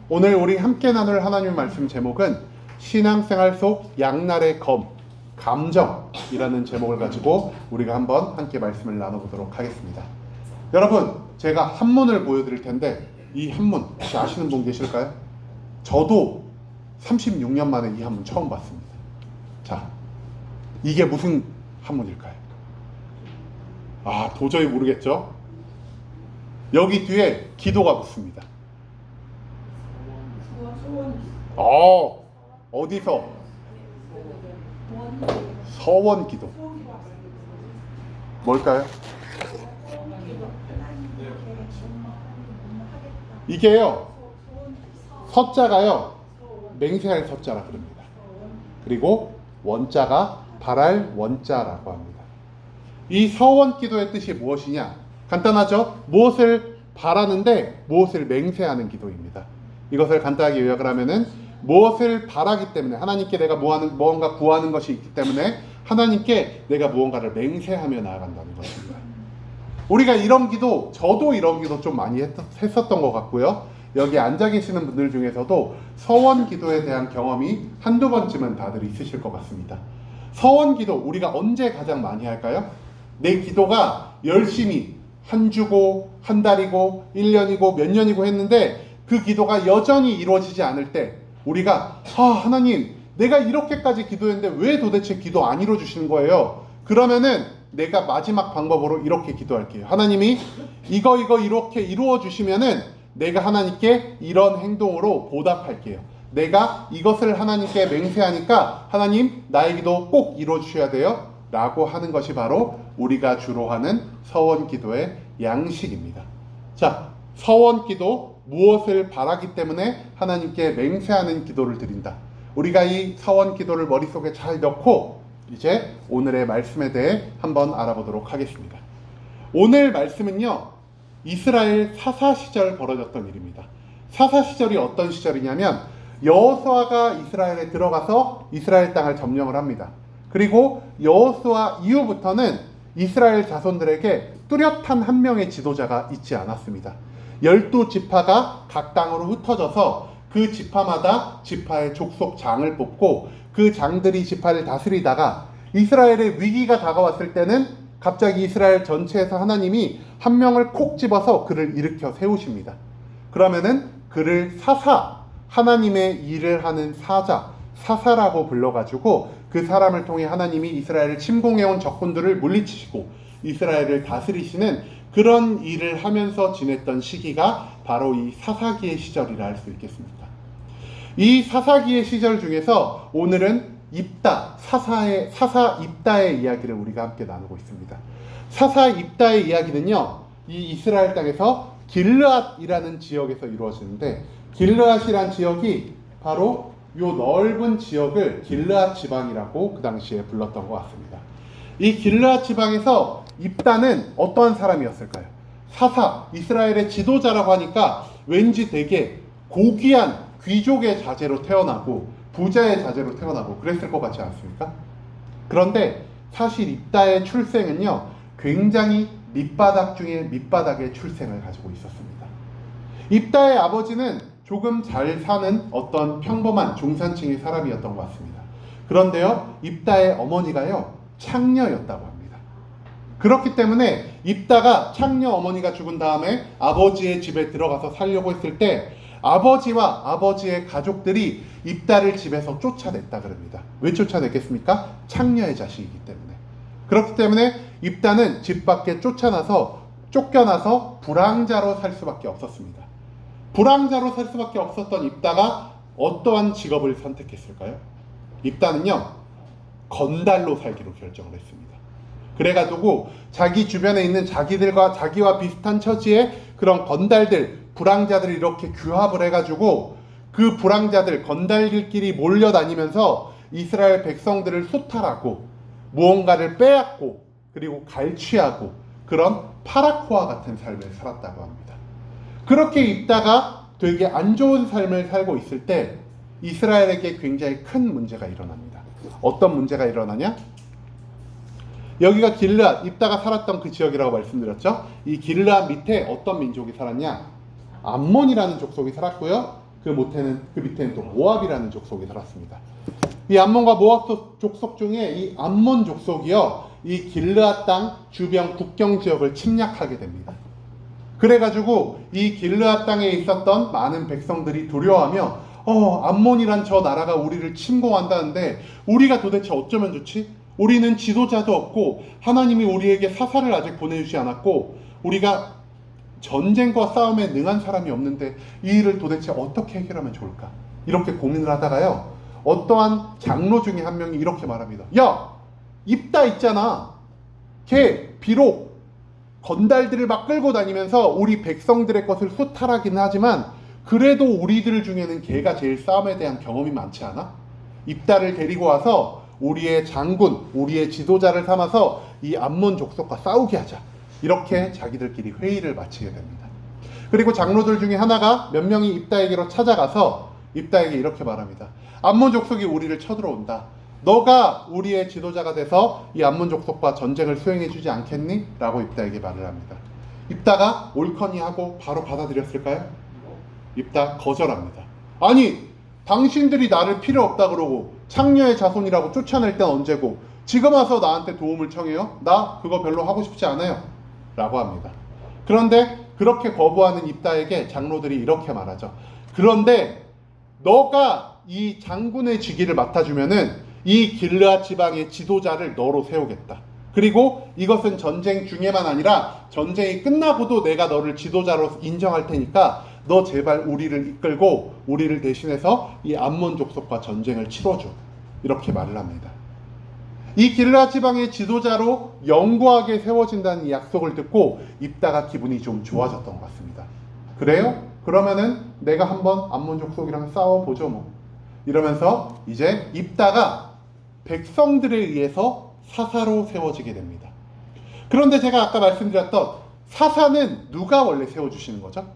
오늘 우리 함께 나눌 하나님 말씀 제목은 신앙생활 속 양날의 검, 감정이라는 제목을 가지고 우리가 한번 함께 말씀을 나눠보도록 하겠습니다. 여러분, 제가 한문을 보여드릴 텐데 이 한문 혹시 아시는 분 계실까요? 저도 36년 만에 이 한문 처음 봤습니다. 자, 이게 무슨 한문일까요? 도저히 모르겠죠? 여기 뒤에 기도가 붙습니다. 어디서? 서원 기도. 뭘까요? 이게요, 서자가요, 맹세할 서자라 그럽니다. 그리고 원자가 바랄 원자라고 합니다. 이 서원 기도의 뜻이 무엇이냐? 간단하죠? 무엇을 바라는데 무엇을 맹세하는 기도입니다. 이것을 간단하게 요약을 하면은 무엇을 바라기 때문에 하나님께 내가 무언가 구하는 것이 있기 때문에 하나님께 내가 무언가를 맹세하며 나아간다는 것입니다. 우리가 이런 기도, 저도 이런 기도 좀 많이 했었던 것 같고요. 여기 앉아 계시는 분들 중에서도 서원 기도에 대한 경험이 한두 번쯤은 다들 있으실 것 같습니다. 서원 기도 우리가 언제 가장 많이 할까요? 내 기도가 열심히 한 주고 한 달이고 1년이고 몇 년이고 했는데 그 기도가 여전히 이루어지지 않을 때 우리가 하나님 내가 이렇게까지 기도했는데 왜 도대체 기도 안 이루어주시는 거예요? 그러면은 내가 마지막 방법으로 이렇게 기도할게요. 하나님이 이거 이렇게 이루어주시면은 내가 하나님께 이런 행동으로 보답할게요. 내가 이것을 하나님께 맹세하니까 하나님 나의 기도 꼭 이루어주셔야 돼요 라고 하는 것이 바로 우리가 주로 하는 서원 기도의 양식입니다. 자, 서원 기도, 무엇을 바라기 때문에 하나님께 맹세하는 기도를 드린다. 우리가 이 서원 기도를 머릿속에 잘 넣고 이제 오늘의 말씀에 대해 한번 알아보도록 하겠습니다. 오늘 말씀은요, 이스라엘 사사 시절 벌어졌던 일입니다. 사사 시절이 어떤 시절이냐면 여호수아가 이스라엘에 들어가서 이스라엘 땅을 점령을 합니다. 그리고 여호수아 이후부터는 이스라엘 자손들에게 뚜렷한 한 명의 지도자가 있지 않았습니다. 12지파가 각 땅으로 흩어져서 그 지파마다 지파의 족속장을 뽑고 그 장들이 지파를 다스리다가 이스라엘의 위기가 다가왔을 때는 갑자기 이스라엘 전체에서 하나님이 한 명을 콕 집어서 그를 일으켜 세우십니다. 그러면은 그를 사사, 하나님의 일을 하는 사사라고 불러가지고 그 사람을 통해 하나님이 이스라엘을 침공해온 적군들을 물리치시고 이스라엘을 다스리시는 그런 일을 하면서 지냈던 시기가 바로 이 사사기의 시절이라 할 수 있겠습니다. 이 사사기의 시절 중에서 오늘은 사사 입다의 이야기를 우리가 함께 나누고 있습니다. 사사 입다의 이야기는요, 이 이스라엘 땅에서 길르앗이라는 지역에서 이루어지는데 길르앗이란 지역이 바로 요 넓은 지역을 길르앗 지방이라고 그 당시에 불렀던 것 같습니다. 이 길르앗 지방에서 입다는 어떠한 사람이었을까요? 사사, 이스라엘의 지도자라고 하니까 왠지 되게 고귀한 귀족의 자제로 태어나고 부자의 자제로 태어나고 그랬을 것 같지 않습니까? 그런데 사실 입다의 출생은요, 굉장히 밑바닥 중에 밑바닥의 출생을 가지고 있었습니다. 입다의 아버지는 조금 잘 사는 어떤 평범한 중산층의 사람이었던 것 같습니다. 그런데요, 입다의 어머니가요, 창녀였다고 합니다. 그렇기 때문에 입다가 창녀 어머니가 죽은 다음에 아버지의 집에 들어가서 살려고 했을 때 아버지와 아버지의 가족들이 입다를 집에서 쫓아냈다 그럽니다. 왜 쫓아냈겠습니까? 창녀의 자식이기 때문에. 그렇기 때문에 입다는 집 밖에 쫓겨나서 불황자로 살 수밖에 없었습니다. 불황자로 살 수밖에 없었던 입다가 어떠한 직업을 선택했을까요? 입다는요, 건달로 살기로 결정을 했습니다. 그래가지고 자기 주변에 있는 자기와 비슷한 처지의 그런 건달들, 불황자들을 이렇게 규합을 해가지고 그 불황자들, 건달들끼리 몰려다니면서 이스라엘 백성들을 수탈하고 무언가를 빼앗고 그리고 갈취하고 그런 파라코와 같은 삶을 살았다고 합니다. 그렇게 있다가 되게 안 좋은 삶을 살고 있을 때 이스라엘에게 굉장히 큰 문제가 일어납니다. 어떤 문제가 일어나냐? 여기가 길르앗, 입다가 살았던 그 지역이라고 말씀드렸죠. 이 길르앗 밑에 어떤 민족이 살았냐? 암몬이라는 족속이 살았고요. 그 밑에는 또 모압이라는 족속이 살았습니다. 이 암몬과 모압 족속 중에 이 암몬 족속이요, 이 길르앗 땅 주변 국경 지역을 침략하게 됩니다. 그래가지고 이 길르앗 땅에 있었던 많은 백성들이 두려워하며 암몬이란 저 나라가 우리를 침공한다는데 우리가 도대체 어쩌면 좋지? 우리는 지도자도 없고 하나님이 우리에게 사사를 아직 보내주지 않았고 우리가 전쟁과 싸움에 능한 사람이 없는데 이 일을 도대체 어떻게 해결하면 좋을까? 이렇게 고민을 하다가요, 어떠한 장로 중에 한 명이 이렇게 말합니다. 야! 입다 있잖아. 걔 비록 건달들을 막 끌고 다니면서 우리 백성들의 것을 수탈하긴 하지만 그래도 우리들 중에는 걔가 제일 싸움에 대한 경험이 많지 않아? 입다를 데리고 와서 우리의 장군, 우리의 지도자를 삼아서 이 암몬 족속과 싸우게 하자. 이렇게 자기들끼리 회의를 마치게 됩니다. 그리고 장로들 중에 하나가 몇 명이 입다에게로 찾아가서 입다에게 이렇게 말합니다. 암몬 족속이 우리를 쳐들어온다. 너가 우리의 지도자가 돼서 이 암몬 족속과 전쟁을 수행해 주지 않겠니? 라고 입다에게 말을 합니다. 입다가 옳거니 하고 바로 받아들였을까요? 입다 거절합니다. 아니, 당신들이 나를 필요 없다 그러고 창녀의 자손이라고 쫓아낼 땐 언제고 지금 와서 나한테 도움을 청해요? 나 그거 별로 하고 싶지 않아요. 라고 합니다. 그런데 그렇게 거부하는 입다에게 장로들이 이렇게 말하죠. 그런데 너가 이 장군의 직위를 맡아주면은 이 길르앗 지방의 지도자를 너로 세우겠다. 그리고 이것은 전쟁 중에만 아니라 전쟁이 끝나고도 내가 너를 지도자로 인정할 테니까 너 제발 우리를 이끌고 우리를 대신해서 이 암몬 족속과 전쟁을 치러줘. 이렇게 말을 합니다. 이 길르앗 지방의 지도자로 영구하게 세워진다는 이 약속을 듣고 입다가 기분이 좀 좋아졌던 것 같습니다. 그래요? 그러면은 내가 한번 암몬 족속이랑 싸워보죠 뭐. 이러면서 이제 입다가 백성들에 의해서 사사로 세워지게 됩니다. 그런데 제가 아까 말씀드렸던 사사는 누가 원래 세워주시는 거죠?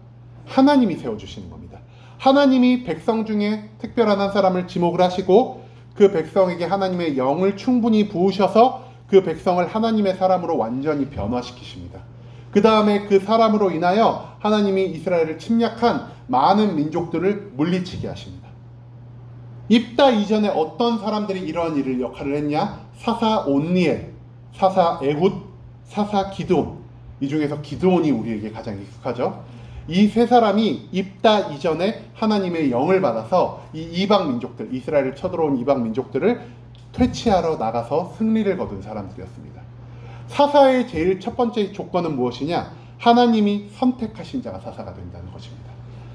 하나님이 세워주시는 겁니다. 하나님이 백성 중에 특별한 한 사람을 지목을 하시고 그 백성에게 하나님의 영을 충분히 부으셔서 그 백성을 하나님의 사람으로 완전히 변화시키십니다. 그 다음에 그 사람으로 인하여 하나님이 이스라엘을 침략한 많은 민족들을 물리치게 하십니다. 입다 이전에 어떤 사람들이 이러한 일을 역할을 했냐? 사사 온니엘, 사사 에훗, 사사 기드온. 이 중에서 기드온이 우리에게 가장 익숙하죠. 이 세 사람이 입다 이전에 하나님의 영을 받아서 이 이방 민족들, 이스라엘을 쳐들어온 이방 민족들을 퇴치하러 나가서 승리를 거둔 사람들이었습니다. 사사의 제일 첫 번째 조건은 무엇이냐? 하나님이 선택하신 자가 사사가 된다는 것입니다.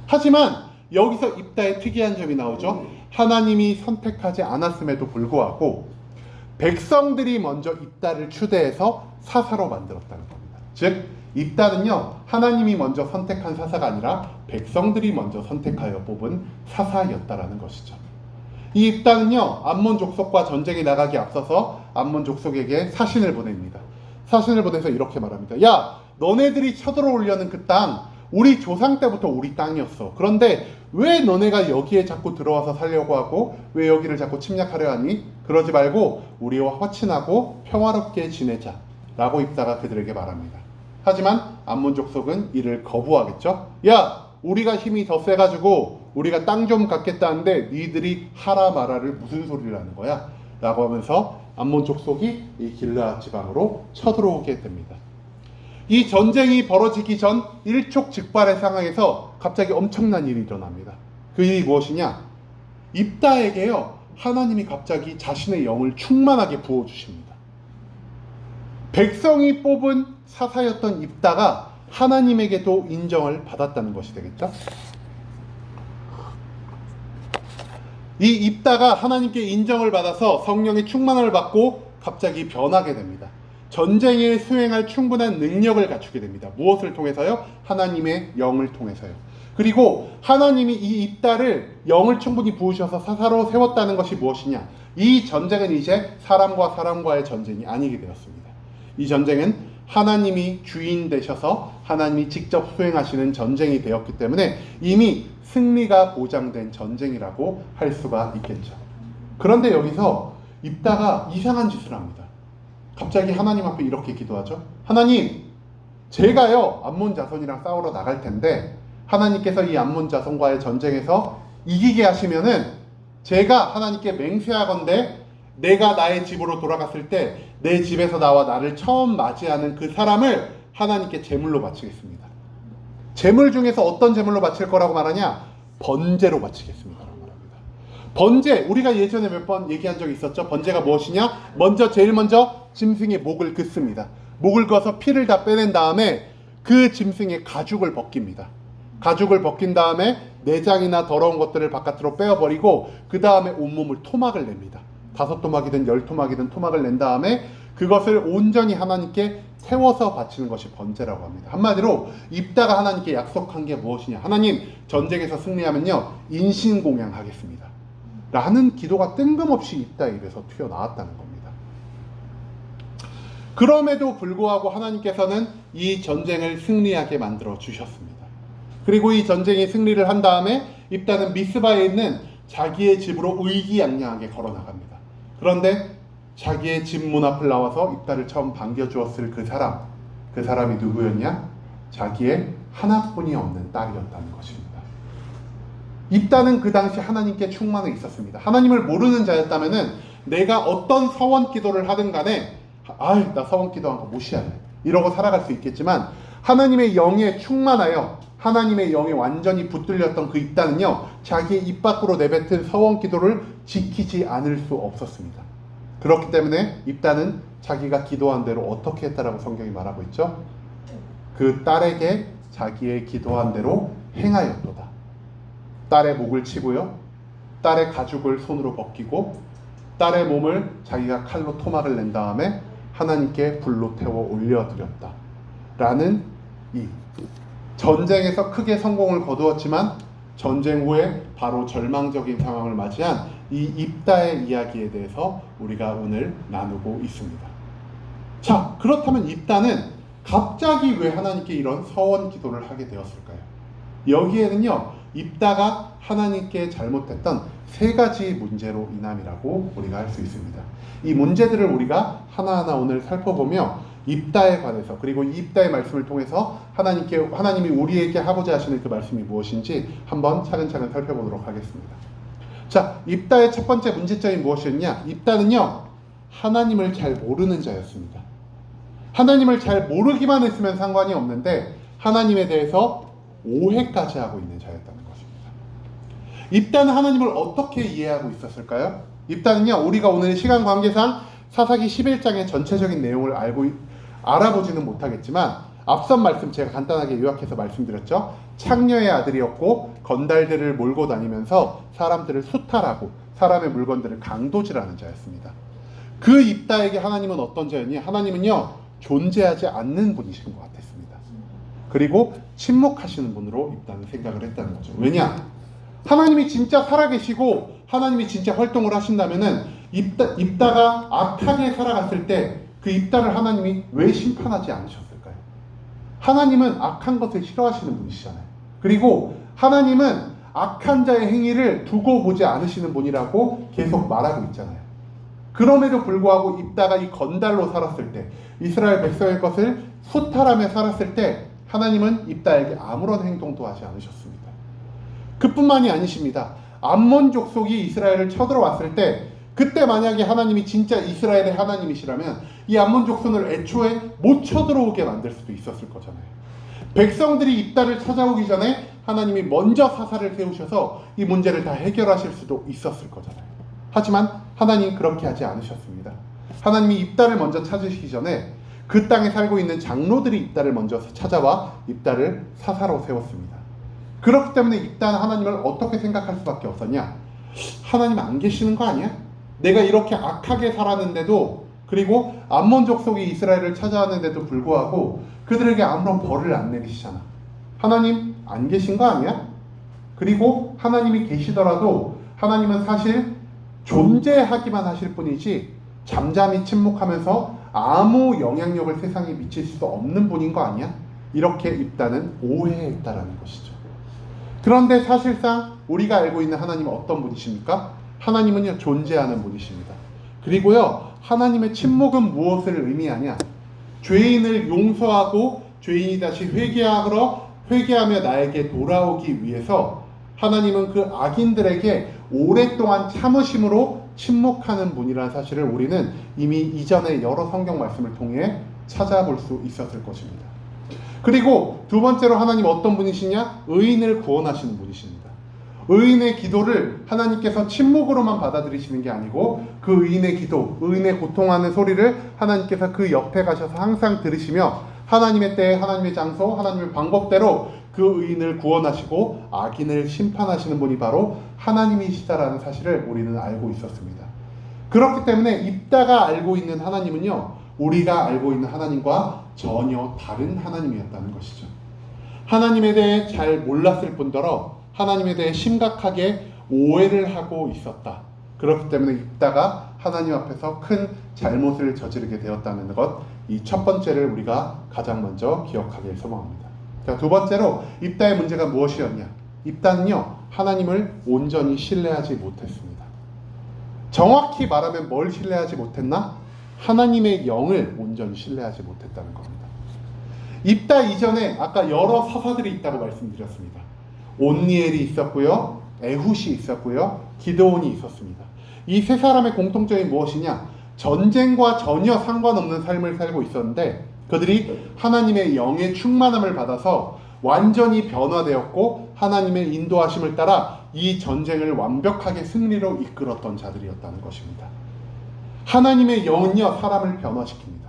하지만 여기서 입다의 특이한 점이 나오죠. 하나님이 선택하지 않았음에도 불구하고 백성들이 먼저 입다를 추대해서 사사로 만들었다는 겁니다. 즉 입다는요, 하나님이 먼저 선택한 사사가 아니라 백성들이 먼저 선택하여 뽑은 사사였다라는 것이죠. 이 입다는요, 암몬 족속과 전쟁에 나가기 앞서서 암몬 족속에게 사신을 보냅니다. 사신을 보내서 이렇게 말합니다. 야, 너네들이 쳐들어오려는 그 땅, 우리 조상 때부터 우리 땅이었어. 그런데 왜 너네가 여기에 자꾸 들어와서 살려고 하고 왜 여기를 자꾸 침략하려 하니? 그러지 말고 우리와 화친하고 평화롭게 지내자 라고 입다가 그들에게 말합니다. 하지만 암몬 족속은 이를 거부하겠죠. 야, 우리가 힘이 더 세가지고 우리가 땅 좀 갖겠다는데 니들이 하라 마라를 무슨 소리를 하는 거야? 라고 하면서 암몬 족속이 이 길르앗 지방으로 쳐들어오게 됩니다. 이 전쟁이 벌어지기 전 일촉즉발의 상황에서 갑자기 엄청난 일이 일어납니다. 그 일이 무엇이냐? 입다에게요, 하나님이 갑자기 자신의 영을 충만하게 부어주십니다. 백성이 뽑은 사사였던 입다가 하나님에게도 인정을 받았다는 것이 되겠죠? 이 입다가 하나님께 인정을 받아서 성령의 충만함을 받고 갑자기 변하게 됩니다. 전쟁에 수행할 충분한 능력을 갖추게 됩니다. 무엇을 통해서요? 하나님의 영을 통해서요. 그리고 하나님이 이 입다를 영을 충분히 부으셔서 사사로 세웠다는 것이 무엇이냐? 이 전쟁은 이제 사람과 사람과의 전쟁이 아니게 되었습니다. 이 전쟁은 하나님이 주인 되셔서 하나님이 직접 수행하시는 전쟁이 되었기 때문에 이미 승리가 보장된 전쟁이라고 할 수가 있겠죠. 그런데 여기서 입다가 이상한 짓을 합니다. 갑자기 하나님 앞에 이렇게 기도하죠. 하나님, 제가요 암몬 자손이랑 싸우러 나갈 텐데 하나님께서 이 암몬 자손과의 전쟁에서 이기게 하시면은 제가 하나님께 맹세하건대 내가 나의 집으로 돌아갔을 때 내 집에서 나와 나를 처음 맞이하는 그 사람을 하나님께 제물로 바치겠습니다. 제물 중에서 어떤 제물로 바칠 거라고 말하냐? 번제로 바치겠습니다. 번제, 우리가 예전에 몇 번 얘기한 적이 있었죠. 번제가 무엇이냐? 제일 먼저 짐승의 목을 긋습니다. 목을 그어서 피를 다 빼낸 다음에 그 짐승의 가죽을 벗깁니다. 가죽을 벗긴 다음에 내장이나 더러운 것들을 바깥으로 빼어버리고 그 다음에 온몸을 토막을 냅니다. 5토막이든 10토막이든 토막을 낸 다음에 그것을 온전히 하나님께 태워서 바치는 것이 번제라고 합니다. 한마디로 입다가 하나님께 약속한 게 무엇이냐? 하나님, 전쟁에서 승리하면요 인신공양하겠습니다 라는 기도가 뜬금없이 입다의 입에서 튀어나왔다는 겁니다. 그럼에도 불구하고 하나님께서는 이 전쟁을 승리하게 만들어 주셨습니다. 그리고 이 전쟁이 승리를 한 다음에 입다는 미스바에 있는 자기의 집으로 의기양양하게 걸어 나갑니다. 그런데 자기의 집 문 앞을 나와서 입다를 처음 반겨주었을 그 사람이 누구였냐? 자기의 하나뿐이 없는 딸이었다는 것입니다. 입다는 그 당시 하나님께 충만해 있었습니다. 하나님을 모르는 자였다면은 내가 어떤 서원 기도를 하든 간에 나 서원 기도한 거 무시하네 이러고 살아갈 수 있겠지만 하나님의 영에 충만하여 하나님의 영에 완전히 붙들렸던 그 입다는요 자기의 입 밖으로 내뱉은 서원 기도를 지키지 않을 수 없었습니다. 그렇기 때문에 입다는 자기가 기도한 대로 어떻게 했다라고 성경이 말하고 있죠? 그 딸에게 자기의 기도한 대로 행하였도다. 딸의 목을 치고요, 딸의 가죽을 손으로 벗기고 딸의 몸을 자기가 칼로 토막을 낸 다음에 하나님께 불로 태워 올려드렸다 라는 이 전쟁에서 크게 성공을 거두었지만 전쟁 후에 바로 절망적인 상황을 맞이한 이 입다의 이야기에 대해서 우리가 오늘 나누고 있습니다. 자, 그렇다면 입다는 갑자기 왜 하나님께 이런 서원 기도를 하게 되었을까요? 여기에는요 입다가 하나님께 잘못했던 3가지 문제로 인함이라고 우리가 할 수 있습니다. 이 문제들을 우리가 하나하나 오늘 살펴보며 입다에 관해서 그리고 이 입다의 말씀을 통해서 하나님이 우리에게 하고자 하시는 그 말씀이 무엇인지 한번 차근차근 살펴보도록 하겠습니다. 자, 입다의 첫 번째 문제점이 무엇이었냐? 입다는요 하나님을 잘 모르는 자였습니다. 하나님을 잘 모르기만 했으면 상관이 없는데 하나님에 대해서 오해까지 하고 있는 자였다는 것입니다. 입다는 하나님을 어떻게 이해하고 있었을까요? 입다는요 우리가 오늘 시간 관계상 사사기 11장의 전체적인 내용을 알아보지는 못하겠지만 앞선 말씀 제가 간단하게 요약해서 말씀드렸죠. 창녀의 아들이었고 건달들을 몰고 다니면서 사람들을 수탈하고 사람의 물건들을 강도질하는 자였습니다. 그 입다에게 하나님은 어떤 자였니? 하나님은요 존재하지 않는 분이신 것 같았습니다. 그리고 침묵하시는 분으로 입다는 생각을 했다는 거죠. 왜냐? 하나님이 진짜 살아계시고 하나님이 진짜 활동을 하신다면은 입다가 악하게 살아갔을 때 그 입다를 하나님이 왜 심판하지 않으셨을까요? 하나님은 악한 것을 싫어하시는 분이시잖아요. 그리고 하나님은 악한 자의 행위를 두고 보지 않으시는 분이라고 계속 말하고 있잖아요. 그럼에도 불구하고 입다가 이 건달로 살았을 때 이스라엘 백성의 것을 수탈하며 살았을 때 하나님은 입다에게 아무런 행동도 하지 않으셨습니다. 그뿐만이 아니십니다. 암몬 족속이 이스라엘을 쳐들어왔을 때 그때 만약에 하나님이 진짜 이스라엘의 하나님이시라면 이 암몬 족속을 애초에 못 쳐들어오게 만들 수도 있었을 거잖아요. 백성들이 입다를 찾아오기 전에 하나님이 먼저 사사를 세우셔서 이 문제를 다 해결하실 수도 있었을 거잖아요. 하지만 하나님 그렇게 하지 않으셨습니다. 하나님이 입다를 먼저 찾으시기 전에 그 땅에 살고 있는 장로들이 입다를 먼저 찾아와 입다를 사사로 세웠습니다. 그렇기 때문에 입다는 하나님을 어떻게 생각할 수밖에 없었냐? 하나님 안 계시는 거 아니야? 내가 이렇게 악하게 살았는데도 그리고 암몬 족속이 이스라엘을 찾아왔는데도 불구하고 그들에게 아무런 벌을 안 내리시잖아. 하나님 안 계신 거 아니야? 그리고 하나님이 계시더라도 하나님은 사실 존재하기만 하실 뿐이지 잠잠히 침묵하면서 아무 영향력을 세상에 미칠 수 없는 분인 거 아니야? 이렇게 입다는 오해했다라는 것이죠. 그런데 사실상 우리가 알고 있는 하나님은 어떤 분이십니까? 하나님은요 존재하는 분이십니다. 그리고요 하나님의 침묵은 무엇을 의미하냐? 죄인을 용서하고 죄인이 다시 회개하러 회개하며 나에게 돌아오기 위해서 하나님은 그 악인들에게 오랫동안 참으심으로 침묵하는 분이라는 사실을 우리는 이미 이전에 여러 성경 말씀을 통해 찾아볼 수 있었을 것입니다. 그리고 두 번째로 하나님 어떤 분이시냐? 의인을 구원하시는 분이십니다. 의인의 기도를 하나님께서 침묵으로만 받아들이시는 게 아니고 그 의인의 기도, 의인의 고통하는 소리를 하나님께서 그 옆에 가셔서 항상 들으시며 하나님의 때에 하나님의 장소, 하나님의 방법대로 그 의인을 구원하시고 악인을 심판하시는 분이 바로 하나님이시다라는 사실을 우리는 알고 있었습니다. 그렇기 때문에 입다가 알고 있는 하나님은요, 우리가 알고 있는 하나님과 전혀 다른 하나님이었다는 것이죠. 하나님에 대해 잘 몰랐을 뿐더러 하나님에 대해 심각하게 오해를 하고 있었다. 그렇기 때문에 입다가 하나님 앞에서 큰 잘못을 저지르게 되었다는 것, 이 첫 번째를 우리가 가장 먼저 기억하길 소망합니다. 자, 두 번째로 입다의 문제가 무엇이었냐? 입다는요, 하나님을 온전히 신뢰하지 못했습니다. 정확히 말하면 뭘 신뢰하지 못했나? 하나님의 영을 온전히 신뢰하지 못했다는 겁니다. 입다 이전에 아까 여러 사사들이 있다고 말씀드렸습니다. 온니엘이 있었고요, 에훗이 있었고요, 기드온이 있었습니다. 이 세 사람의 공통점이 무엇이냐? 전쟁과 전혀 상관없는 삶을 살고 있었는데 그들이 하나님의 영의 충만함을 받아서 완전히 변화되었고 하나님의 인도하심을 따라 이 전쟁을 완벽하게 승리로 이끌었던 자들이었다는 것입니다. 하나님의 영은요, 사람을 변화시킵니다.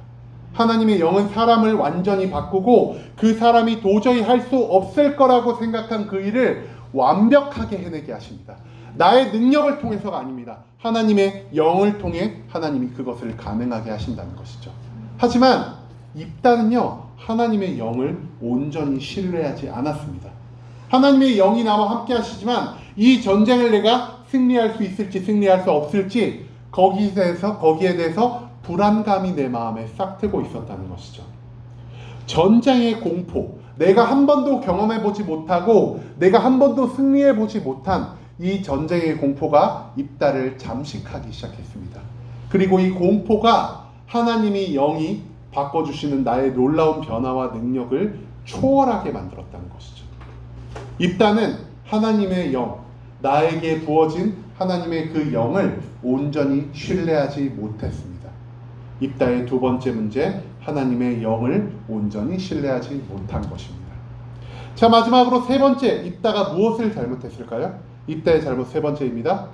하나님의 영은 사람을 완전히 바꾸고 그 사람이 도저히 할 수 없을 거라고 생각한 그 일을 완벽하게 해내게 하십니다. 나의 능력을 통해서가 아닙니다. 하나님의 영을 통해 하나님이 그것을 가능하게 하신다는 것이죠. 하지만 입다는요, 하나님의 영을 온전히 신뢰하지 않았습니다. 하나님의 영이 나와 함께 하시지만 이 전쟁을 내가 승리할 수 있을지 승리할 수 없을지 거기에 대해서 불안감이 내 마음에 싹트고 있었다는 것이죠. 전쟁의 공포, 내가 한 번도 경험해보지 못하고 내가 한 번도 승리해보지 못한 이 전쟁의 공포가 입다를 잠식하기 시작했습니다. 그리고 이 공포가 하나님의 영이 바꿔주시는 나의 놀라운 변화와 능력을 초월하게 만들었다는 것이죠. 입다는 하나님의 영, 나에게 부어진 하나님의 그 영을 온전히 신뢰하지 못했습니다. 입다의 두 번째 문제, 하나님의 영을 온전히 신뢰하지 못한 것입니다. 자, 마지막으로 세 번째, 입다가 무엇을 잘못했을까요? 입다의 잘못 세 번째입니다.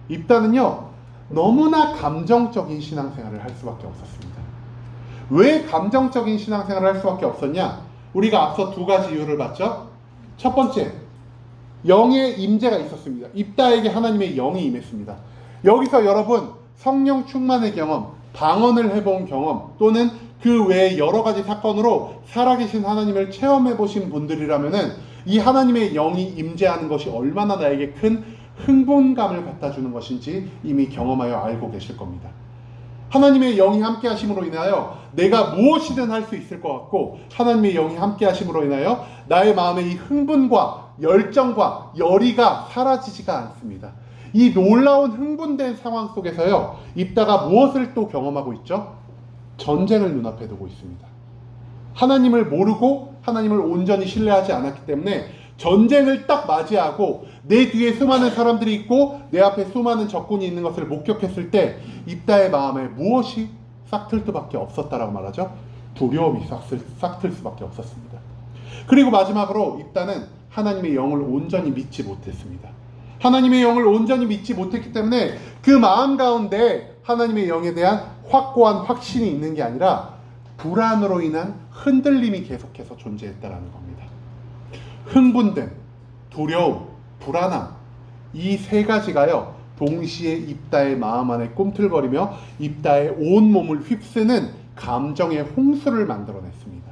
입다는요, 너무나 감정적인 신앙생활을 할 수밖에 없었습니다. 왜 감정적인 신앙생활을 할 수밖에 없었냐? 우리가 앞서 두 가지 이유를 봤죠. 첫 번째, 영의 임재가 있었습니다. 입다에게 하나님의 영이 임했습니다. 여기서 여러분, 성령 충만의 경험, 방언을 해본 경험, 또는 그 외에 여러 가지 사건으로 살아계신 하나님을 체험해 보신 분들이라면은 이 하나님의 영이 임재하는 것이 얼마나 나에게 큰 흥분감을 갖다 주는 것인지 이미 경험하여 알고 계실 겁니다. 하나님의 영이 함께 하심으로 인하여 내가 무엇이든 할 수 있을 것 같고, 하나님의 영이 함께 하심으로 인하여 나의 마음의 이 흥분과 열정과 열의가 사라지지가 않습니다. 이 놀라운 흥분된 상황 속에서요, 입다가 무엇을 또 경험하고 있죠? 전쟁을 눈앞에 두고 있습니다. 하나님을 모르고 하나님을 온전히 신뢰하지 않았기 때문에 전쟁을 딱 맞이하고 내 뒤에 수많은 사람들이 있고 내 앞에 수많은 적군이 있는 것을 목격했을 때 입다의 마음에 무엇이 싹틀 수밖에 없었다라고 말하죠? 두려움이 싹틀 수밖에 없었습니다. 그리고 마지막으로 입다는 하나님의 영을 온전히 믿지 못했습니다. 하나님의 영을 온전히 믿지 못했기 때문에 그 마음 가운데 하나님의 영에 대한 확고한 확신이 있는 게 아니라 불안으로 인한 흔들림이 계속해서 존재했다라는 겁니다. 흥분됨, 두려움, 불안함, 이 세 가지가요, 동시에 입다의 마음 안에 꿈틀거리며 입다의 온 몸을 휩쓰는 감정의 홍수를 만들어냈습니다.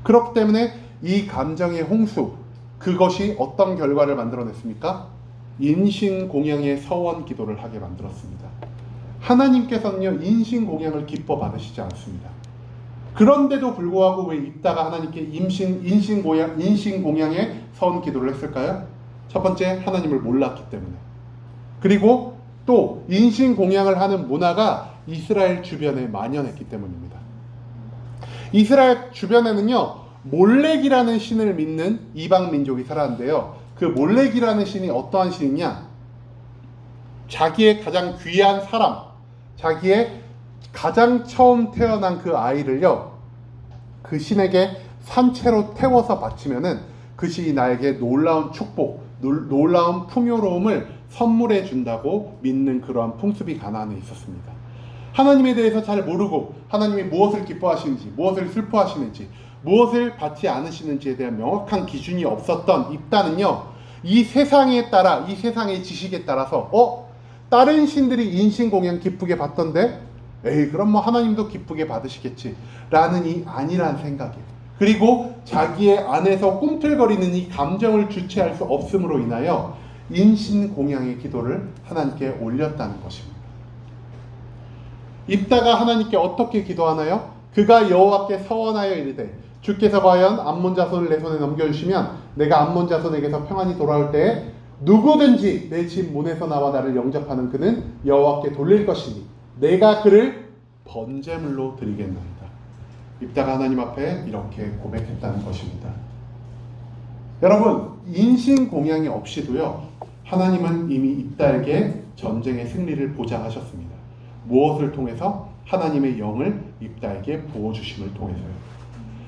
그렇기 때문에 이 감정의 홍수, 그것이 어떤 결과를 만들어냈습니까? 인신공양의 서원 기도를 하게 만들었습니다. 하나님께서는요, 인신공양을 기뻐 받으시지 않습니다. 그런데도 불구하고 왜 입다가 하나님께 인신공양의 서원 기도를 했을까요? 첫 번째, 하나님을 몰랐기 때문에. 그리고 또 인신공양을 하는 문화가 이스라엘 주변에 만연했기 때문입니다. 이스라엘 주변에는요, 몰렉이라는 신을 믿는 이방 민족이 살았는데요. 그 몰렉이라는 신이 어떠한 신이냐? 자기의 가장 귀한 사람, 자기의 가장 처음 태어난 그 아이를요, 그 신에게 산채로 태워서 바치면은 그 신이 나에게 놀라운 축복, 놀라운 풍요로움을 선물해 준다고 믿는 그러한 풍습이 가나안에 있었습니다. 하나님에 대해서 잘 모르고 하나님이 무엇을 기뻐하시는지, 무엇을 슬퍼하시는지, 무엇을 받지 않으시는지에 대한 명확한 기준이 없었던 입다는요, 이 세상에 따라, 이 세상의 지식에 따라서 다른 신들이 인신공양 기쁘게 받던데 에이 그럼 뭐 하나님도 기쁘게 받으시겠지 라는 이 아니란 생각에, 그리고 자기의 안에서 꿈틀거리는 이 감정을 주체할 수 없음으로 인하여 인신공양의 기도를 하나님께 올렸다는 것입니다. 입다가 하나님께 어떻게 기도하나요? 그가 여호와께 서원하여 이르되 주께서 과연 암몬 자손을 내 손에 넘겨주시면 내가 암몬 자손에게서 평안히 돌아올 때에 누구든지 내 집 문에서 나와 나를 영접하는 그는 여호와께 돌릴 것이니 내가 그를 번제물로 드리겠나이다. 입다가 하나님 앞에 이렇게 고백했다는 것입니다. 여러분, 인신공양이 없이도요, 하나님은 이미 입다에게 전쟁의 승리를 보장하셨습니다. 무엇을 통해서? 하나님의 영을 입다에게 부어주심을 통해서요.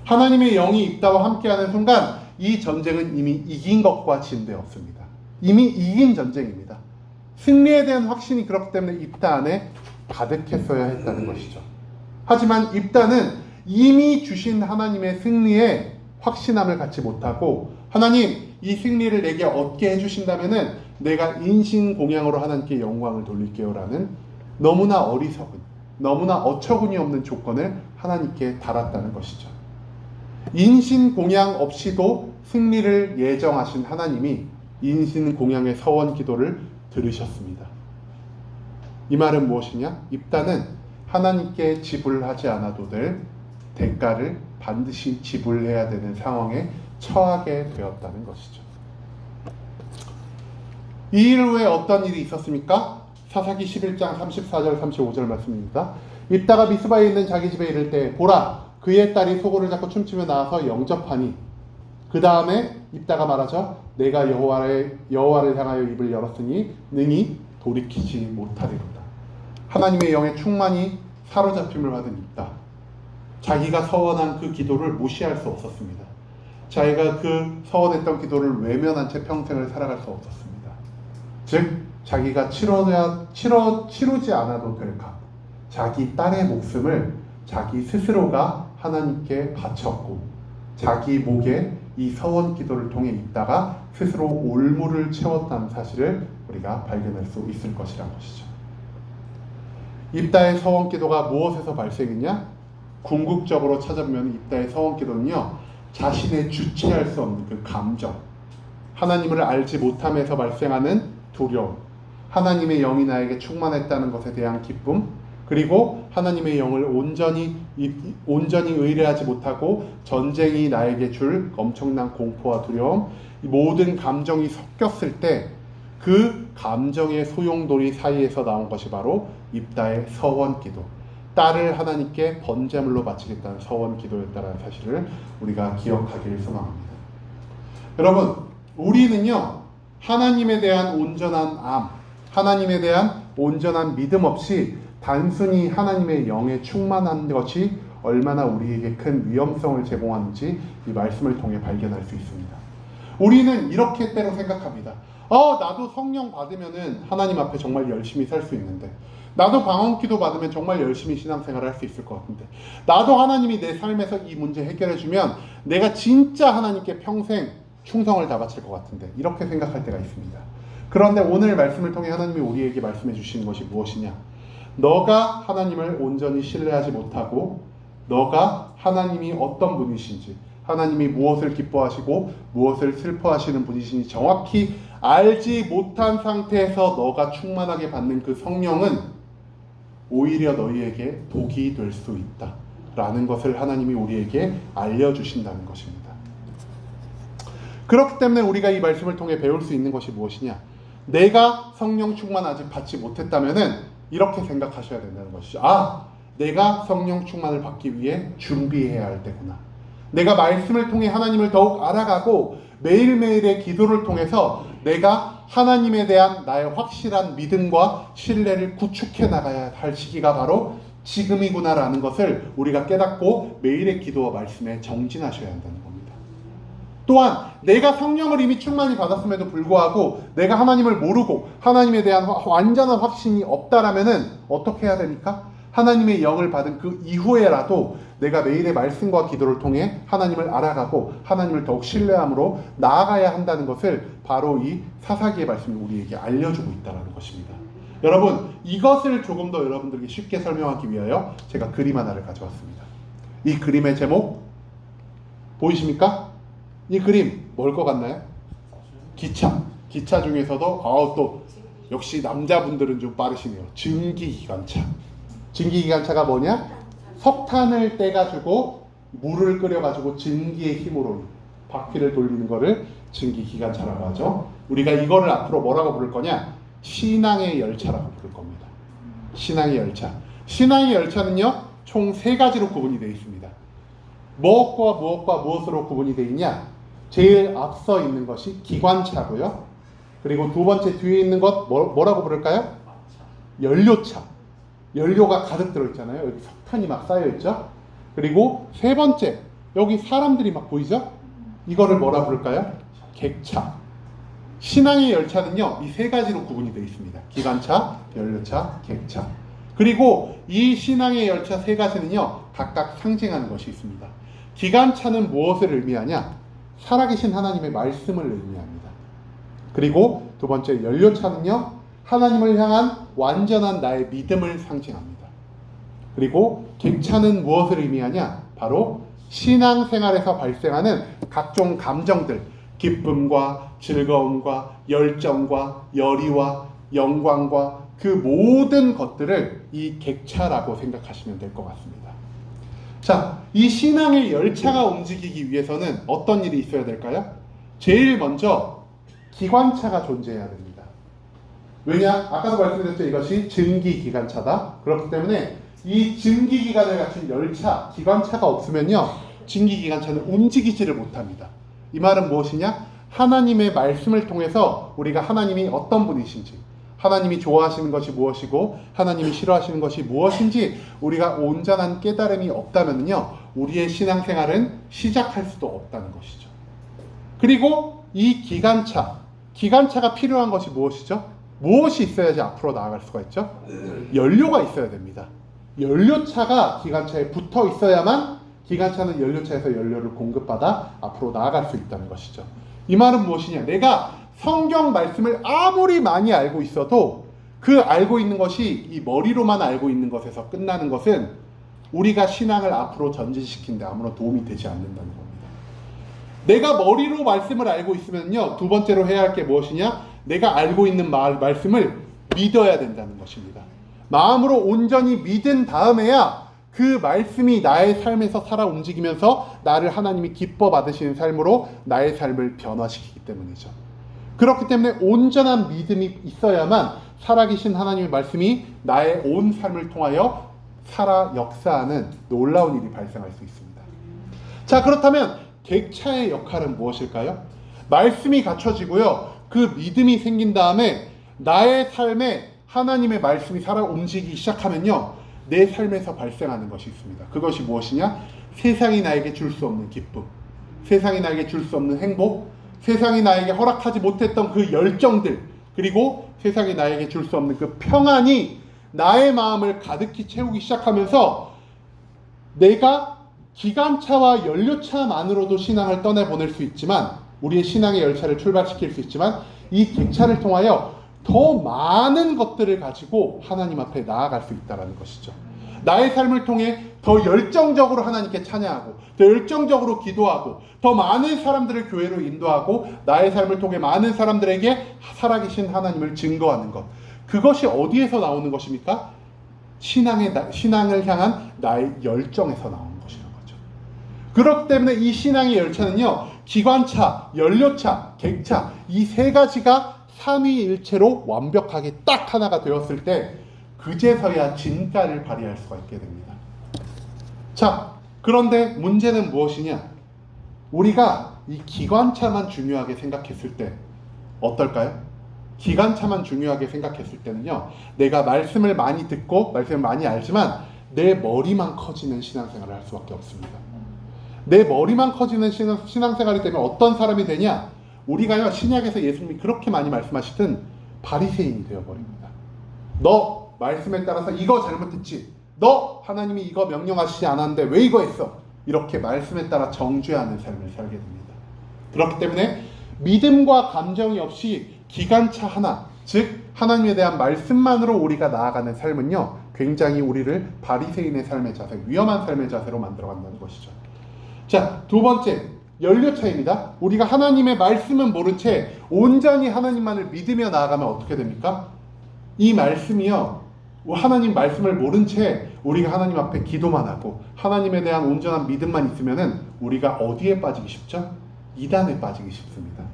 하나님의 영이 입다와 함께하는 순간 이 전쟁은 이미 이긴 것과 진되었습니다. 이미 이긴 전쟁입니다. 승리에 대한 확신이 그렇기 때문에 입다 안에 가득했어야 했다는 것이죠. 하지만 입다는 이미 주신 하나님의 승리에 확신함을 갖지 못하고, 하나님 이 승리를 내게 얻게 해주신다면은 내가 인신공양으로 하나님께 영광을 돌릴게요 라는 너무나 어리석은, 너무나 어처구니 없는 조건을 하나님께 달았다는 것이죠. 인신공양 없이도 승리를 예정하신 하나님이 인신공양의 서원 기도를 들으셨습니다. 이 말은 무엇이냐? 입다는 하나님께 지불하지 않아도 될 대가를 반드시 지불해야 되는 상황에 처하게 되었다는 것이죠. 이 일 후에 어떤 일이 있었습니까? 사사기 11장 34절 35절 말씀입니다. 입다가 미스바에 있는 자기 집에 이를 때 보라 그의 딸이 소고를 잡고 춤추며 나와서 영접하니, 그 다음에 입다가 말하죠. 내가 여호와를 향하여 입을 열었으니 능히 돌이키지 못하리로다. 하나님의 영의 충만이 사로잡힘을 받은 입다. 자기가 서원한 그 기도를 무시할 수 없었습니다. 자기가 그 서원했던 기도를 외면한 채 평생을 살아갈 수 없었습니다. 즉 자기가 치르지 않아도 될 값, 자기 딸의 목숨을 자기 스스로가 하나님께 바쳤고, 자기 목에 이 서원 기도를 통해 입다가 스스로 올무를 채웠다는 사실을 우리가 발견할 수 있을 것이라는 것이죠. 입다의 서원 기도가 무엇에서 발생했냐? 궁극적으로 찾아보면 입다의 서원 기도는요, 자신의 주체할 수 없는 그 감정, 하나님을 알지 못함에서 발생하는 두려움, 하나님의 영이 나에게 충만했다는 것에 대한 기쁨, 그리고 하나님의 영을 온전히 의뢰하지 못하고 전쟁이 나에게 줄 엄청난 공포와 두려움, 이 모든 감정이 섞였을 때 그 감정의 소용돌이 사이에서 나온 것이 바로 입다의 서원 기도, 딸을 하나님께 번제물로 바치겠다는 서원 기도였다는 사실을 우리가 기억하기를 소망합니다. 여러분, 우리는요, 하나님에 대한 온전한 암, 하나님에 대한 온전한 믿음 없이 단순히 하나님의 영에 충만한 것이 얼마나 우리에게 큰 위험성을 제공하는지 이 말씀을 통해 발견할 수 있습니다. 우리는 이렇게 때로 생각합니다. 나도 성령 받으면은 하나님 앞에 정말 열심히 살 수 있는데, 나도 방언기도 받으면 정말 열심히 신앙생활을 할 수 있을 것 같은데, 나도 하나님이 내 삶에서 이 문제 해결해주면 내가 진짜 하나님께 평생 충성을 다 바칠 것 같은데, 이렇게 생각할 때가 있습니다. 그런데 오늘 말씀을 통해 하나님이 우리에게 말씀해 주시는 것이 무엇이냐? 너가 하나님을 온전히 신뢰하지 못하고, 너가 하나님이 어떤 분이신지, 하나님이 무엇을 기뻐하시고 무엇을 슬퍼하시는 분이신지 정확히 알지 못한 상태에서 너가 충만하게 받는 그 성령은 오히려 너희에게 독이 될 수 있다 라는 것을 하나님이 우리에게 알려주신다는 것입니다. 그렇기 때문에 우리가 이 말씀을 통해 배울 수 있는 것이 무엇이냐? 내가 성령 충만 아직 받지 못했다면은 이렇게 생각하셔야 된다는 것이죠. 내가 성령 충만을 받기 위해 준비해야 할 때구나. 내가 말씀을 통해 하나님을 더욱 알아가고 매일매일의 기도를 통해서 내가 하나님에 대한 나의 확실한 믿음과 신뢰를 구축해 나가야 할 시기가 바로 지금이구나라는 것을 우리가 깨닫고 매일의 기도와 말씀에 정진하셔야 한다는 겁니다. 또한 내가 성령을 이미 충만히 받았음에도 불구하고 내가 하나님을 모르고 하나님에 대한 완전한 확신이 없다라면은 어떻게 해야 됩니까? 하나님의 영을 받은 그 이후에라도 내가 매일의 말씀과 기도를 통해 하나님을 알아가고 하나님을 더욱 신뢰함으로 나아가야 한다는 것을 바로 이 사사기의 말씀이 우리에게 알려주고 있다는 것입니다. 여러분, 이것을 조금 더 여러분들에게 쉽게 설명하기 위하여 제가 그림 하나를 가져왔습니다. 이 그림의 제목 보이십니까? 이 그림 뭘 것 같나요? 기차. 기차 중에서도 또 역시 남자분들은 좀 빠르시네요. 증기기관차. 증기기관차가 뭐냐? 석탄을 떼가지고 물을 끓여가지고 증기의 힘으로 바퀴를 돌리는 거를 증기기관차라고 하죠. 우리가 이거를 앞으로 뭐라고 부를 거냐? 신앙의 열차라고 부를 겁니다. 신앙의 열차. 신앙의 열차는요, 총 3가지로 구분이 되어 있습니다. 무엇과 무엇과 무엇으로 구분이 되어 있냐? 제일 앞서 있는 것이 기관차고요. 그리고 두 번째 뒤에 있는 것 뭐라고 부를까요? 연료차. 연료가 가득 들어있잖아요. 여기 석탄이 막 쌓여있죠. 그리고 세 번째, 여기 사람들이 막 보이죠? 이거를 뭐라 부를까요? 객차. 신앙의 열차는요, 이 3가지로 구분이 되어 있습니다. 기관차, 연료차, 객차. 그리고 이 신앙의 열차 3가지는요, 각각 상징하는 것이 있습니다. 기관차는 무엇을 의미하냐? 살아계신 하나님의 말씀을 의미합니다. 그리고 두 번째 연료차는요, 하나님을 향한 완전한 나의 믿음을 상징합니다. 그리고 객차는 무엇을 의미하냐? 바로 신앙생활에서 발생하는 각종 감정들, 기쁨과 즐거움과 열정과 열의와 영광과 그 모든 것들을 이 객차라고 생각하시면 될 것 같습니다. 자, 이 신앙의 열차가 움직이기 위해서는 어떤 일이 있어야 될까요? 제일 먼저 기관차가 존재해야 됩니다. 왜냐? 아까도 말씀드렸죠. 이것이 증기기관차다. 그렇기 때문에 이 증기기관을 갖춘 열차, 기관차가 없으면요, 증기기관차는 움직이지를 못합니다. 이 말은 무엇이냐? 하나님의 말씀을 통해서 우리가 하나님이 어떤 분이신지, 하나님이 좋아하시는 것이 무엇이고 하나님이 싫어하시는 것이 무엇인지 우리가 온전한 깨달음이 없다면요, 우리의 신앙생활은 시작할 수도 없다는 것이죠. 그리고 이 기관차가 필요한 것이 무엇이죠? 무엇이 있어야지 앞으로 나아갈 수가 있죠? 연료가 있어야 됩니다. 연료차가 기관차에 붙어 있어야만 기관차는 연료차에서 연료를 공급받아 앞으로 나아갈 수 있다는 것이죠. 이 말은 무엇이냐? 내가 성경 말씀을 아무리 많이 알고 있어도 그 알고 있는 것이 이 머리로만 알고 있는 것에서 끝나는 것은 우리가 신앙을 앞으로 전진시키는 데 아무런 도움이 되지 않는다는 겁니다. 내가 머리로 말씀을 알고 있으면요, 두 번째로 해야 할 게 무엇이냐? 내가 알고 있는 말씀을 믿어야 된다는 것입니다. 마음으로 온전히 믿은 다음에야 그 말씀이 나의 삶에서 살아 움직이면서 나를 하나님이 기뻐 받으시는 삶으로 나의 삶을 변화시키기 때문이죠. 그렇기 때문에 온전한 믿음이 있어야만 살아계신 하나님의 말씀이 나의 온 삶을 통하여 살아 역사하는 놀라운 일이 발생할 수 있습니다. 자, 그렇다면 객차의 역할은 무엇일까요? 말씀이 갖춰지고요, 그 믿음이 생긴 다음에 나의 삶에 하나님의 말씀이 살아 움직이기 시작하면요, 내 삶에서 발생하는 것이 있습니다. 그것이 무엇이냐? 세상이 나에게 줄 수 없는 기쁨, 세상이 나에게 줄 수 없는 행복, 세상이 나에게 허락하지 못했던 그 열정들, 그리고 세상이 나에게 줄 수 없는 그 평안이 나의 마음을 가득히 채우기 시작하면서 내가 기관차와 연료차만으로도 신앙을 떠내보낼 수 있지만, 우리의 신앙의 열차를 출발시킬 수 있지만, 이 객차를 통하여 더 많은 것들을 가지고 하나님 앞에 나아갈 수 있다는 것이죠. 나의 삶을 통해 더 열정적으로 하나님께 찬양하고, 더 열정적으로 기도하고, 더 많은 사람들을 교회로 인도하고, 나의 삶을 통해 많은 사람들에게 살아계신 하나님을 증거하는 것. 그것이 어디에서 나오는 것입니까? 신앙을 향한 나의 열정에서 나오는 것이라는 거죠. 그렇기 때문에 이 신앙의 열차는요, 기관차, 연료차, 객차, 이 3가지가 삼위일체로 완벽하게 딱 하나가 되었을 때 그제서야 진가를 발휘할 수가 있게 됩니다. 자, 그런데 문제는 무엇이냐? 우리가 이 기관차만 중요하게 생각했을 때 어떨까요? 기관차만 중요하게 생각했을 때는요, 내가 말씀을 많이 듣고 말씀을 많이 알지만 내 머리만 커지는 신앙생활을 할 수밖에 없습니다. 내 머리만 커지는 신앙생활이 되면 어떤 사람이 되냐? 우리가요, 신약에서 예수님이 그렇게 많이 말씀하시던 바리새인이 되어버립니다. 너 말씀에 따라서 이거 잘못했지, 너 하나님이 이거 명령하시지 않았는데 왜 이거 했어? 이렇게 말씀에 따라 정죄하는 삶을 살게 됩니다. 그렇기 때문에 믿음과 감정이 없이 기관차 하나, 즉 하나님에 대한 말씀만으로 우리가 나아가는 삶은요, 굉장히 우리를 바리새인의 삶의 자세, 위험한 삶의 자세로 만들어간다는 것이죠. 자, 두 번째, 연료차입니다. 우리가 하나님의 말씀은 모른 채 온전히 하나님만을 믿으며 나아가면 어떻게 됩니까? 이 말씀이요, 하나님 말씀을 모른 채 우리가 하나님 앞에 기도만 하고 하나님에 대한 온전한 믿음만 있으면은 우리가 어디에 빠지기 쉽죠? 이단에 빠지기 쉽습니다.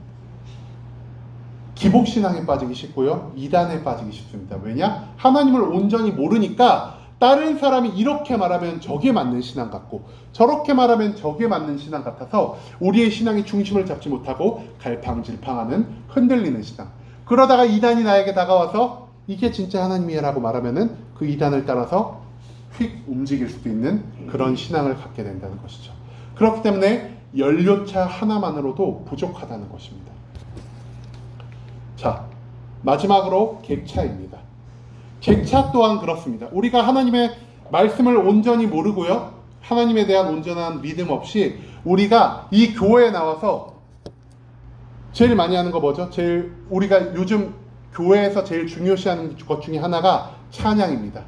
기복신앙에 빠지기 쉽고요, 이단에 빠지기 쉽습니다. 왜냐? 하나님을 온전히 모르니까 다른 사람이 이렇게 말하면 저게 맞는 신앙 같고 저렇게 말하면 저게 맞는 신앙 같아서 우리의 신앙이 중심을 잡지 못하고 갈팡질팡하는 흔들리는 신앙. 그러다가 이단이 나에게 다가와서 이게 진짜 하나님이라고 말하면은 그 이단을 따라서 휙 움직일 수도 있는 그런 신앙을 갖게 된다는 것이죠. 그렇기 때문에 연료차 하나만으로도 부족하다는 것입니다. 자, 마지막으로 객차입니다. 객차 또한 그렇습니다. 우리가 하나님의 말씀을 온전히 모르고요, 하나님에 대한 온전한 믿음 없이 우리가 이 교회에 나와서 제일 많이 하는 거 뭐죠? 우리가 요즘 교회에서 제일 중요시하는 것 중에 하나가 찬양입니다.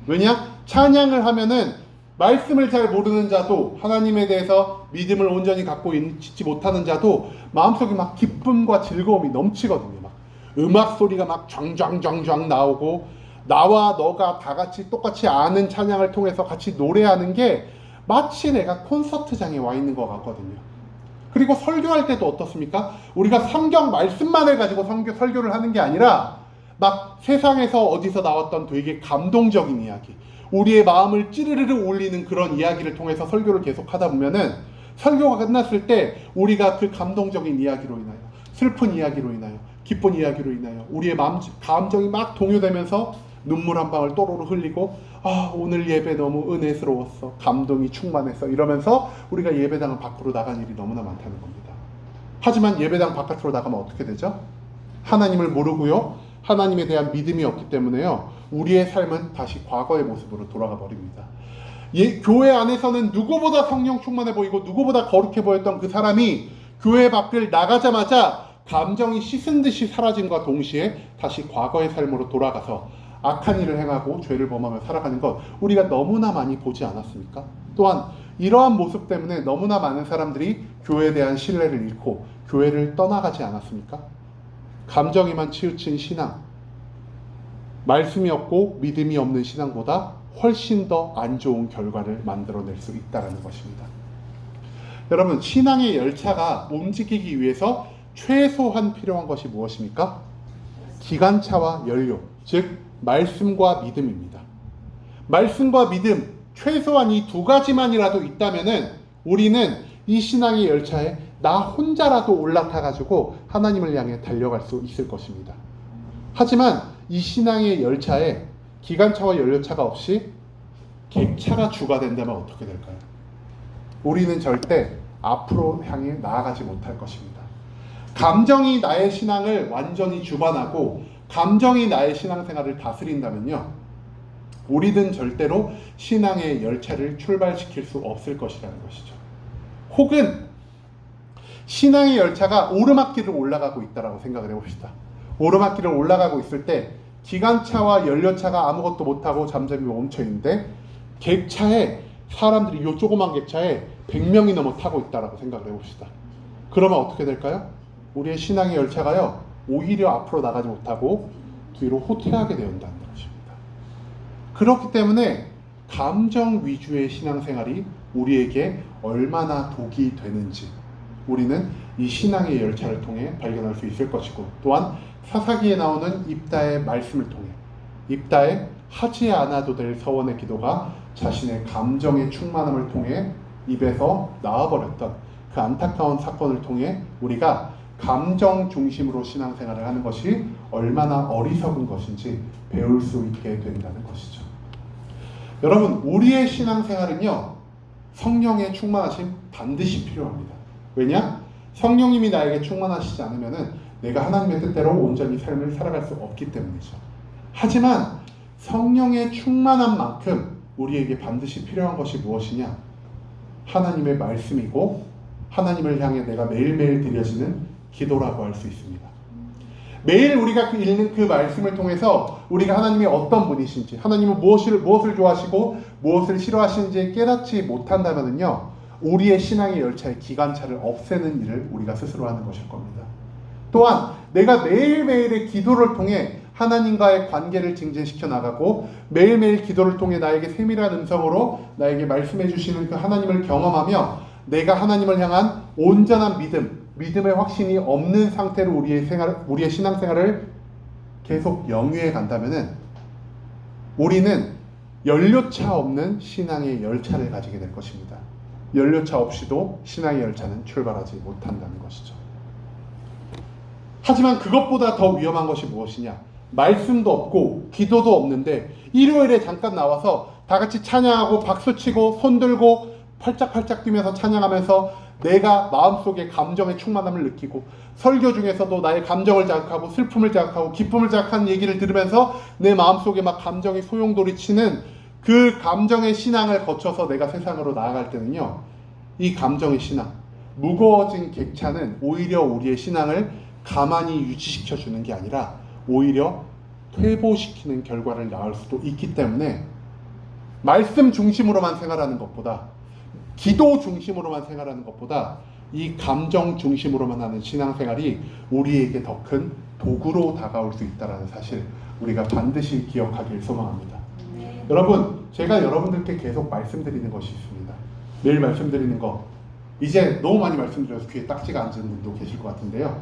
왜냐? 찬양을 하면은 말씀을 잘 모르는 자도, 하나님에 대해서 믿음을 온전히 갖고 있지 못하는 자도 마음속에 막 기쁨과 즐거움이 넘치거든요. 막 음악 소리가 막 쫙쫙쫙쫙 나오고 나와 너가 다 같이 똑같이 아는 찬양을 통해서 같이 노래하는 게 마치 내가 콘서트장에 와 있는 것 같거든요. 그리고 설교할 때도 어떻습니까? 우리가 성경 말씀만을 가지고 설교를 하는 게 아니라 막 세상에서 어디서 나왔던 되게 감동적인 이야기, 우리의 마음을 찌르르르 울리는 그런 이야기를 통해서 설교를 계속 하다 보면은 설교가 끝났을 때 우리가 그 감동적인 이야기로 인하여, 슬픈 이야기로 인하여, 기쁜 이야기로 인하여 우리의 감정이 막 동요되면서 눈물 한 방울 또로로 흘리고, 아, 오늘 예배 너무 은혜스러웠어, 감동이 충만했어, 이러면서 우리가 예배당을 밖으로 나간 일이 너무나 많다는 겁니다. 하지만 예배당 바깥으로 나가면 어떻게 되죠? 하나님을 모르고요, 하나님에 대한 믿음이 없기 때문에요, 우리의 삶은 다시 과거의 모습으로 돌아가 버립니다. 교회 안에서는 누구보다 성령 충만해 보이고 누구보다 거룩해 보였던 그 사람이 교회 밖을 나가자마자 감정이 씻은 듯이 사라짐과 동시에 다시 과거의 삶으로 돌아가서 악한 일을 행하고 죄를 범하며 살아가는 것, 우리가 너무나 많이 보지 않았습니까? 또한 이러한 모습 때문에 너무나 많은 사람들이 교회에 대한 신뢰를 잃고 교회를 떠나가지 않았습니까? 감정에만 치우친 신앙, 말씀이 없고 믿음이 없는 신앙보다 훨씬 더 안 좋은 결과를 만들어낼 수 있다는 것입니다. 여러분, 신앙의 열차가 움직이기 위해서 최소한 필요한 것이 무엇입니까? 기관차와 연료, 즉 말씀과 믿음입니다. 말씀과 믿음, 최소한 이 두 가지만이라도 있다면은 우리는 이 신앙의 열차에 나 혼자라도 올라타가지고 하나님을 향해 달려갈 수 있을 것입니다. 하지만 이 신앙의 열차에 기관차와 연료차가 없이 객차가 주가 된다면 어떻게 될까요? 우리는 절대 앞으로 향해 나아가지 못할 것입니다. 감정이 나의 신앙을 완전히 주관하고 감정이 나의 신앙생활을 다스린다면요, 우리는 절대로 신앙의 열차를 출발시킬 수 없을 것이라는 것이죠. 혹은 신앙의 열차가 오르막길을 올라가고 있다고 생각을 해봅시다. 오르막길을 올라가고 있을 때 기관차와 연료차가 아무것도 못하고 잠잠히 멈춰있는데 객차에 사람들이, 요 조그만 객차에 100명이 넘어 타고 있다고 생각을 해봅시다. 그러면 어떻게 될까요? 우리의 신앙의 열차가요, 오히려 앞으로 나가지 못하고 뒤로 후퇴하게 된다는 것입니다. 그렇기 때문에 감정 위주의 신앙생활이 우리에게 얼마나 독이 되는지 우리는 이 신앙의 열차를 통해 발견할 수 있을 것이고, 또한 사사기에 나오는 입다의 말씀을 통해 입다의 하지 않아도 될 서원의 기도가 자신의 감정의 충만함을 통해 입에서 나와버렸던 그 안타까운 사건을 통해 우리가 감정 중심으로 신앙생활을 하는 것이 얼마나 어리석은 것인지 배울 수 있게 된다는 것이죠. 여러분, 우리의 신앙생활은요, 성령의 충만하심 반드시 필요합니다. 왜냐? 성령님이 나에게 충만하시지 않으면 내가 하나님의 뜻대로 온전히 삶을 살아갈 수 없기 때문이죠. 하지만 성령의 충만한 만큼 우리에게 반드시 필요한 것이 무엇이냐? 하나님의 말씀이고 하나님을 향해 내가 매일매일 드려지는 기도라고 할 수 있습니다. 매일 우리가 읽는 그 말씀을 통해서 우리가 하나님이 어떤 분이신지, 하나님은 무엇을 좋아하시고 무엇을 싫어하시는지 깨닫지 못한다면요, 우리의 신앙의 열차의 기관차를 없애는 일을 우리가 스스로 하는 것일 겁니다. 또한 내가 매일매일의 기도를 통해 하나님과의 관계를 증진시켜 나가고 매일매일 기도를 통해 나에게 세밀한 음성으로 나에게 말씀해 주시는 그 하나님을 경험하며 내가 하나님을 향한 온전한 믿음의 확신이 없는 상태로 우리의 신앙생활을 계속 영위해 간다면은 우리는 연료차 없는 신앙의 열차를 가지게 될 것입니다. 연료차 없이도 신앙의 열차는 출발하지 못한다는 것이죠. 하지만 그것보다 더 위험한 것이 무엇이냐? 말씀도 없고 기도도 없는데 일요일에 잠깐 나와서 다 같이 찬양하고 박수치고 손들고 팔짝팔짝 뛰면서 찬양하면서 내가 마음속에 감정의 충만함을 느끼고 설교 중에서도 나의 감정을 자극하고 슬픔을 자극하고 기쁨을 자극하는 얘기를 들으면서 내 마음속에 막 감정이 소용돌이 치는 그 감정의 신앙을 거쳐서 내가 세상으로 나아갈 때는요, 이 감정의 신앙, 무거워진 객차는 오히려 우리의 신앙을 가만히 유지시켜 주는 게 아니라 오히려 퇴보시키는 결과를 낳을 수도 있기 때문에 말씀 중심으로만 생활하는 것보다, 기도 중심으로만 생활하는 것보다 이 감정 중심으로만 하는 신앙생활이 우리에게 더 큰 도구로 다가올 수 있다는 사실 우리가 반드시 기억하길 소망합니다. 여러분, 제가 여러분들께 계속 말씀드리는 것이 있습니다. 매일 말씀드리는 거, 이제 너무 많이 말씀드려서 귀에 딱지가 앉은 분도 계실 것 같은데요.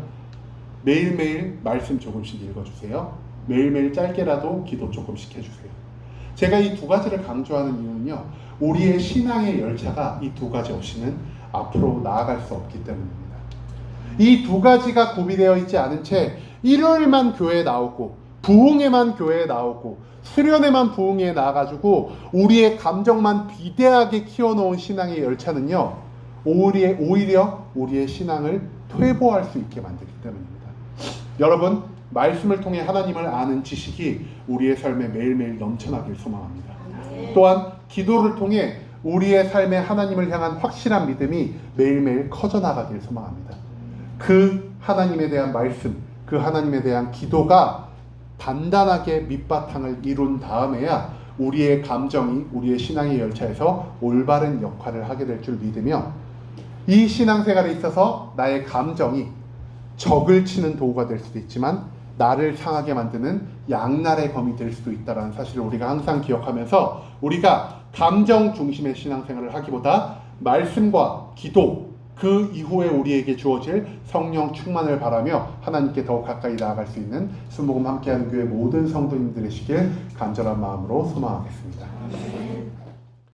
매일매일 말씀 조금씩 읽어주세요. 매일매일 짧게라도 기도 조금씩 해주세요. 제가 이 두 가지를 강조하는 이유는요, 우리의 신앙의 열차가 이 두 가지 없이는 앞으로 나아갈 수 없기 때문입니다. 이 두 가지가 구비되어 있지 않은 채 일요일만 교회에 나오고 부흥회만 교회에 나오고 수련회만 부흥회에 나와가지고 우리의 감정만 비대하게 키워놓은 신앙의 열차는요, 오히려 우리의 신앙을 퇴보할 수 있게 만들기 때문입니다. 여러분, 말씀을 통해 하나님을 아는 지식이 우리의 삶에 매일매일 넘쳐나길 소망합니다. 또한 기도를 통해 우리의 삶에 하나님을 향한 확실한 믿음이 매일매일 커져나가길 소망합니다. 그 하나님에 대한 말씀, 그 하나님에 대한 기도가 단단하게 밑바탕을 이룬 다음에야 우리의 감정이 우리의 신앙의 열차에서 올바른 역할을 하게 될 줄 믿으며, 이 신앙생활에 있어서 나의 감정이 적을 치는 도구가 될 수도 있지만 나를 상하게 만드는 양날의 검이 될 수도 있다는 사실을 우리가 항상 기억하면서 우리가 감정 중심의 신앙생활을 하기보다 말씀과 기도, 그 이후에 우리에게 주어질 성령 충만을 바라며 하나님께 더욱 가까이 나아갈 수 있는 순복음 함께하는 교회 모든 성도님들이시길 간절한 마음으로 소망하겠습니다.